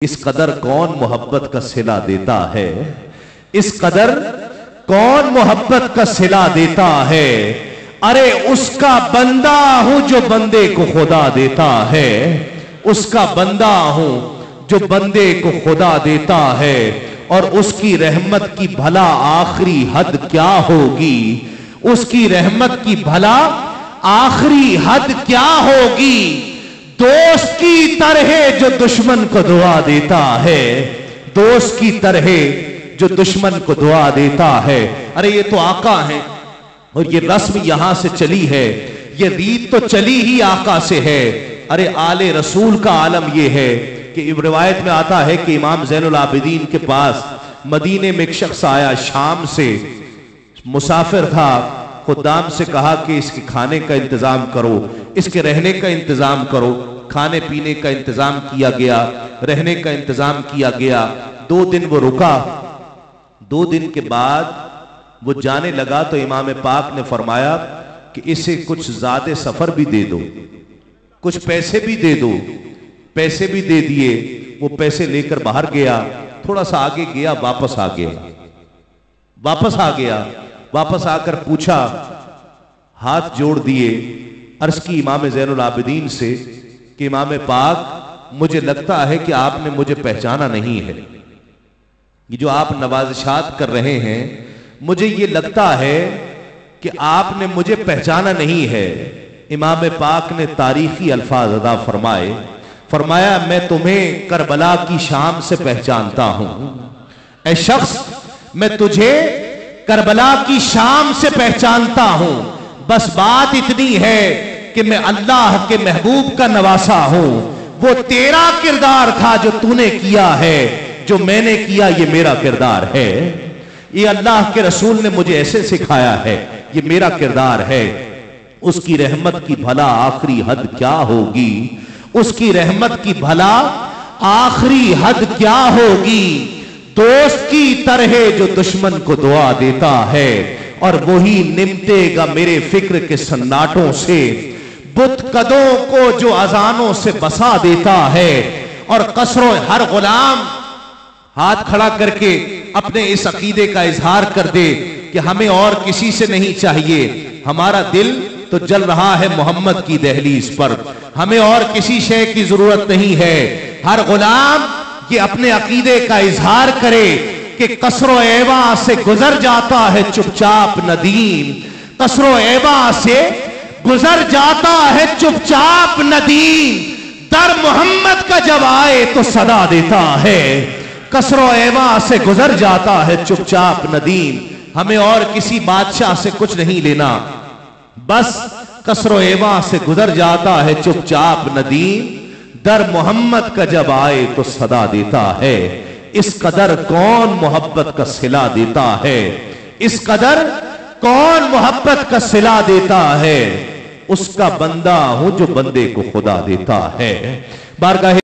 इस कदर कौन मोहब्बत का सिला देता है, इस कदर कौन मोहब्बत का सिला देता है। अरे उसका बंदा हूं जो बंदे को खुदा देता है, उसका बंदा हूं जो बंदे को खुदा देता है। और उसकी रहमत की भला आखिरी हद क्या होगी, उसकी रहमत की भला आखिरी हद क्या होगी। दोस्त की तरह जो दुश्मन को दुआ देता है, दोस्त की तरह जो दुश्मन को दुआ देता है। अरे ये तो आका है और ये रस्म यहां से चली है, ये रीत तो चली ही आका से है। अरे आले रसूल का आलम ये है कि रिवायत में आता है कि इमाम ज़ैनुल आबिदीन के पास मदीने में एक शख्स आया, शाम से मुसाफिर था। खुद्दाम से कहा कि इसके खाने का इंतजाम करो, इसके रहने का इंतजाम करो। खाने पीने का इंतजाम किया गया, रहने का इंतजाम किया गया। 2 दिन वो रुका। 2 दिन के बाद वो जाने लगा तो इमाम पाक ने फरमाया कि इसे कुछ ज्यादा सफर भी दे दो, कुछ पैसे भी दे दो। पैसे भी दे दिए। वो पैसे लेकर बाहर गया, थोड़ा सा आगे गया, वापस आ गया, वापस आ गया। वापस आकर पूछा, हाथ जोड़ दिए, अर्ज की इमाम ज़ैनुल आबिदीन से कि इमाम पाक मुझे लगता है कि आपने मुझे पहचाना नहीं है। ये जो आप नवाज़िशात कर रहे हैं, मुझे ये लगता है कि आपने मुझे पहचाना नहीं है। इमाम पाक ने तारीखी अल्फाज अदा फरमाए, फरमाया मैं तुम्हें करबला की शाम से पहचानता हूं। ऐ शख्स, मैं तुझे करबला की शाम से पहचानता हूं। बस बात इतनी है कि मैं अल्लाह के महबूब का नवासा हूं। वो तेरा किरदार था जो तूने किया है, जो मैंने किया ये मेरा किरदार है। ये अल्लाह के रसूल ने मुझे ऐसे सिखाया है, ये मेरा किरदार है। उसकी रहमत की भला आखिरी हद क्या होगी, उसकी रहमत की भला आखिरी हद क्या होगी। दोस्त की तरह जो दुश्मन को दुआ देता है, और वही निमटेगा मेरे फिक्र के सन्नाटों से। बुत कदों को जो अजानों से बसा देता है, और कसरों हर गुलाम हाथ खड़ा करके अपने इस अकीदे का इजहार कर दे कि हमें और किसी से नहीं चाहिए, हमारा दिल तो जल रहा है मोहम्मद की दहलीज पर, हमें और किसी शय की जरूरत नहीं है। हर गुलाम ये अपने अकीदे का इजहार करे कि कसरो एवा से गुजर जाता है चुपचाप नदीम, कसरो एवा से गुजर जाता है चुपचाप नदीम। दर मोहम्मद का जब आए तो सदा देता है, कसरो एवा से गुजर जाता है चुपचाप नदीम। हमें और किसी बादशाह से कुछ नहीं लेना, बस कसरो एवा से गुजर जाता है चुपचाप नदीम। दर मोहम्मद का जब आए तो सदा देता है। इस कदर कौन मोहब्बत का सिला देता है, इस कदर कौन मोहब्बत का सिला देता है। उसका बंदा हूं जो बंदे को खुदा देता है। बारगाह